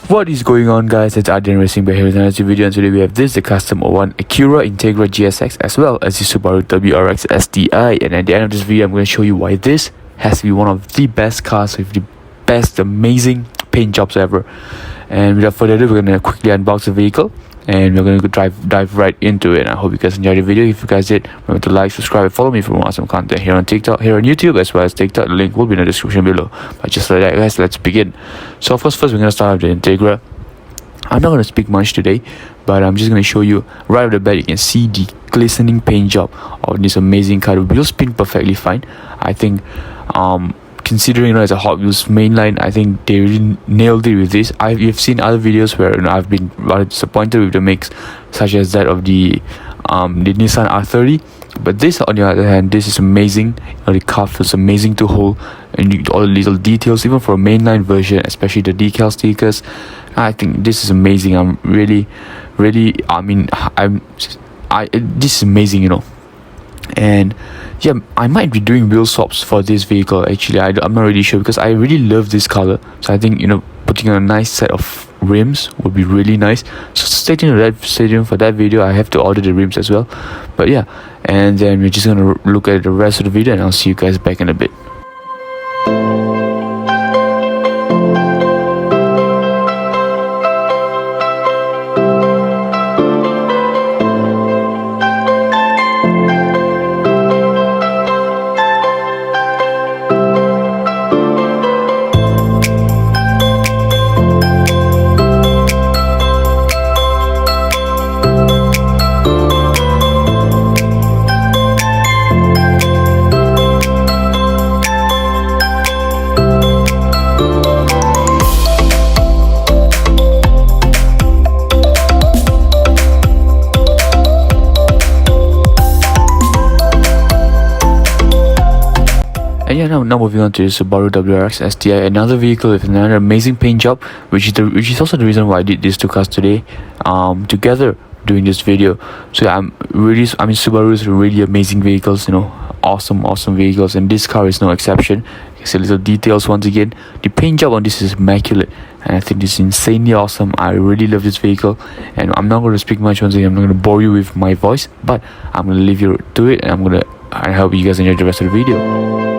What is going on, guys? It's RdnRacing back here with another video, and today we have this, the custom 01 Acura Integra GSX, as well as the Subaru WRX STI. And at the end of this video, I'm going to show you why this has to be one of the best cars with the best amazing paint jobs ever. And without further ado, we're going to quickly unbox the vehicle and we're going to dive right into it. I hope you guys enjoyed the video. If you guys did, remember to like, subscribe, and follow me for more awesome content here on TikTok, here on YouTube, as well as TikTok. The link will be in the description below. But just like that, guys, let's begin. So first we're going to start with the Integra. I'm not going to speak much today, but I'm just going to show you right off the bat. You can see the glistening paint job of this amazing car. The wheels spin perfectly fine. I think considering it's a Hotwheels mainline, I think they really nailed it with this. You've seen other videos where I've been rather disappointed with the mix, such as that of the Nissan R30. But this, on the other hand, this is amazing. The car feels amazing to hold, and all the little details, even for a mainline version, especially the decal stickers. I think this is amazing. I'm really, this is amazing, And yeah, I might be doing wheel swaps for this vehicle. Actually, I'm not really sure, because I really love this color. So I think putting on a nice set of rims would be really nice. So stay tuned for that video. I have to order the rims as well. But yeah, and then we're just gonna look at the rest of the video, and I'll see you guys back in a bit. And yeah, now moving on to the Subaru WRX STI, another vehicle with another amazing paint job, which is also the reason why I did these two cars today, together doing this video. So yeah, Subaru is really amazing vehicles, awesome vehicles, and this car is no exception. It's a little details once again. The paint job on this is immaculate, and I think this is insanely awesome. I really love this vehicle, and I'm not going to speak much once again. I'm not going to bore you with my voice, but I'm going to leave you to it, and I hope you guys enjoy the rest of the video.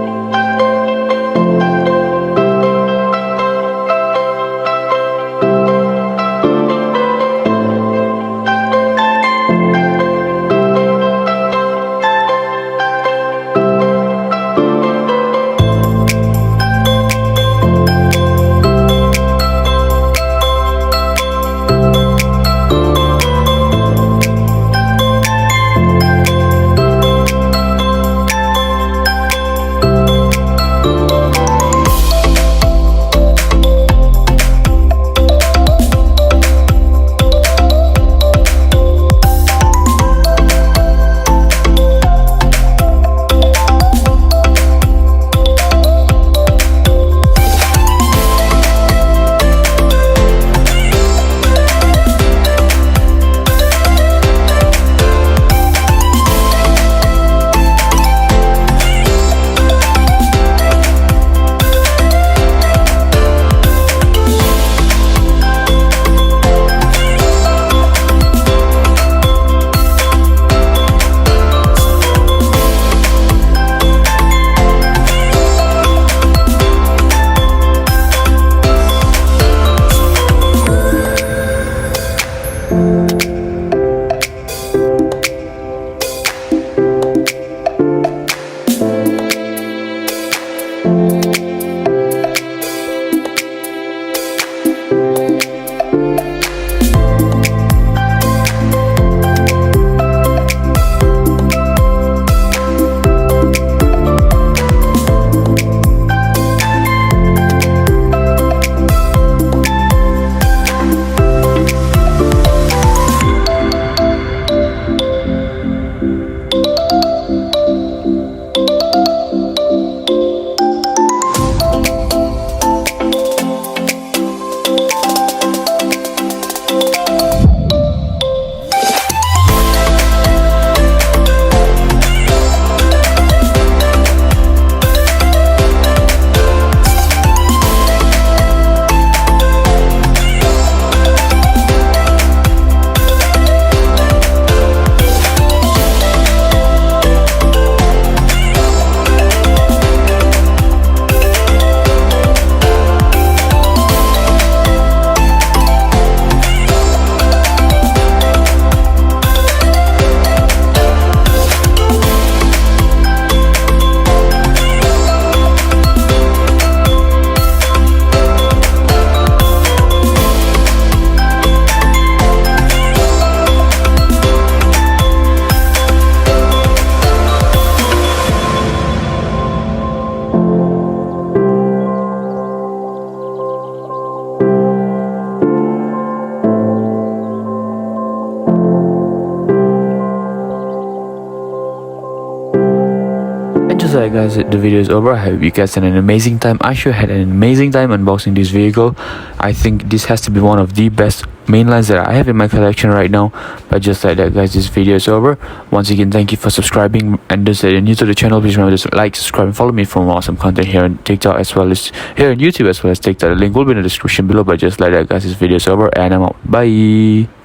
just like guys, the video is over. I hope you guys had an amazing time. I sure had an amazing time unboxing this vehicle. I think this has to be one of the best mainlines that I have in my collection right now. But just like that guys, this video is over. Once again, thank you for subscribing, and those that are new to the channel, please remember to like, subscribe, and follow me for more awesome content here on TikTok as well as here on YouTube as well as TikTok. The link will be in the description below. But just like that guys, this video is over and I'm out. Bye.